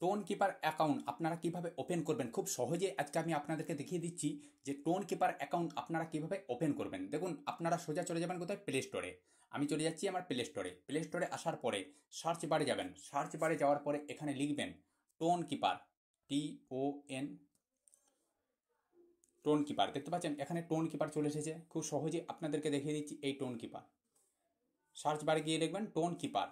Tone keeper account আপনারা কিভাবে open করবেন খুব সহজে আজকে আমি আপনাদেরকে দেখিয়ে দিচ্ছি যে টোন কিপার অ্যাকাউন্ট আপনারা কিভাবে ওপেন করবেন। দেখুন, আপনারা সোজা চলে যাবেন কোথায়, প্লে স্টোরে। আমি চলে যাচ্ছি আমার প্লে স্টোরে আসার পরে সার্চ বারে যাবেন। সার্চ বারে যাওয়ার পরে এখানে লিখবেন tone keeper, TON, tone keeper. দেখতে পাচ্ছেন এখানে টোন কিপার চলে এসেছে। খুব সহজে আপনাদেরকে দেখিয়ে দিচ্ছি এই টোন কিপার। সার্চ বারে গিয়ে লিখবেন টোন কিপার,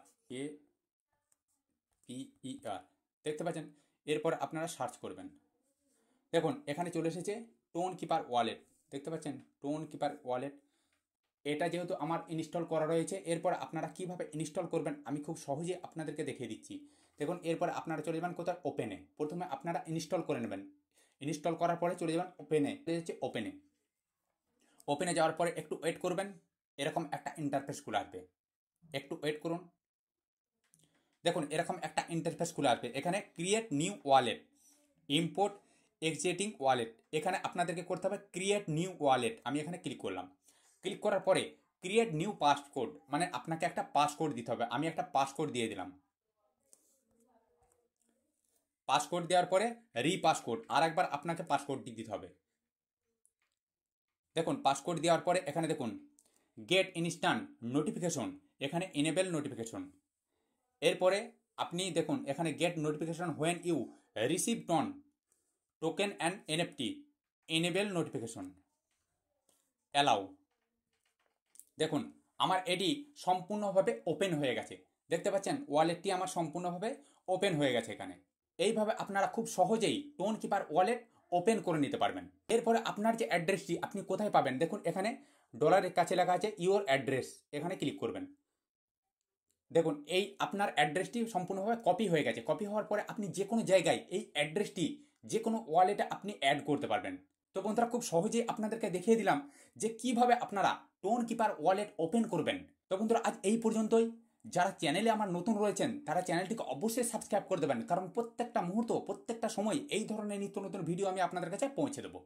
KPER। দেখতে পাচ্ছেন, এরপর আপনারা সার্চ করবেন। দেখুন এখানে চলে এসেছে টোন কিপার ওয়ালেট। দেখতে পাচ্ছেন টোন কিপার ওয়ালেট। এটা যেহেতু আমার ইনস্টল করা রয়েছে, এরপর আপনারা কিভাবে ইনস্টল করবেন আমি খুব সহজে আপনাদেরকে দেখিয়ে দিচ্ছি। দেখুন এরপর আপনারা চলে যাবেন কোথায়, ওপেনে। প্রথমে আপনারা ইনস্টল করে নেবেন। ইনস্টল করার পরে চলে যাবেন ওপেনে। ওপেনে ওপেনে যাওয়ার পরে একটু ওয়েট করবেন। এরকম একটা ইন্টারফেস খুলে আসবে, একটু ওয়েট করুন। দেখুন এরকম একটা ইন্টারফেস খুলে আসবে। এখানে create new wallet, import existing wallet, এখানে আপনাদেরকে করতে হবে ক্রিয়েট নিউ ওয়ালেট। আমি এখানে ক্লিক করলাম। ক্লিক করার পরে ক্রিয়েট নিউ পাসকোড, মানে আপনাকে একটা পাসকোড দিতে হবে। আমি একটা পাসকোড দিয়ে দিলাম। পাসকোড দেওয়ার পরে রিপাসকোড, আর একবার আপনাকে পাসকোডটি দিতে হবে। দেখুন পাসকোড দেওয়ার পরে এখানে দেখুন গেট ইনস্ট্যান্ট নোটিফিকেশন, এখানে এনেবেল নোটিফিকেশন। এরপরে আপনি দেখুন এখানে get notification when you receive token and NFT, enable notification, allow. দেখুন আমার এটি সম্পূর্ণভাবে ওপেন হয়ে গেছে। দেখতে পাচ্ছেন ওয়ালেটটি আমার সম্পূর্ণভাবে ওপেন হয়ে গেছে এখানে। এইভাবে আপনারা খুব সহজেই টোন কিপার ওয়ালেট ওপেন করে নিতে পারবেন। এরপরে আপনার যে অ্যাড্রেসটি আপনি কোথায় পাবেন, দেখুন এখানে ডলারের কাছে লেখা আছে ইউর অ্যাড্রেস, এখানে ক্লিক করবেন। দেখুন এই আপনার অ্যাড্রেসটি সম্পূর্ণভাবে কপি হয়ে গেছে। কপি হওয়ার পরে আপনি যে কোনো জায়গায় এই অ্যাড্রেসটি যে কোনো ওয়ালেটে আপনি অ্যাড করতে পারবেন। তো বন্ধুরা খুব সহজেই আপনাদেরকে দেখিয়ে দিলাম যে কিভাবে আপনারা টোন কিপার ওয়ালেট ওপেন করবেন। তো বন্ধুরা আজ এই পর্যন্তই। যারা চ্যানেলে আমার নতুন রয়েছেন তারা চ্যানেলটিকে অবশ্যই সাবস্ক্রাইব করে দেবেন, কারণ প্রত্যেকটা মুহূর্ত প্রত্যেকটা সময় এই ধরনের নিত্য নতুন ভিডিও আমি আপনাদের কাছে পৌঁছে দেবো।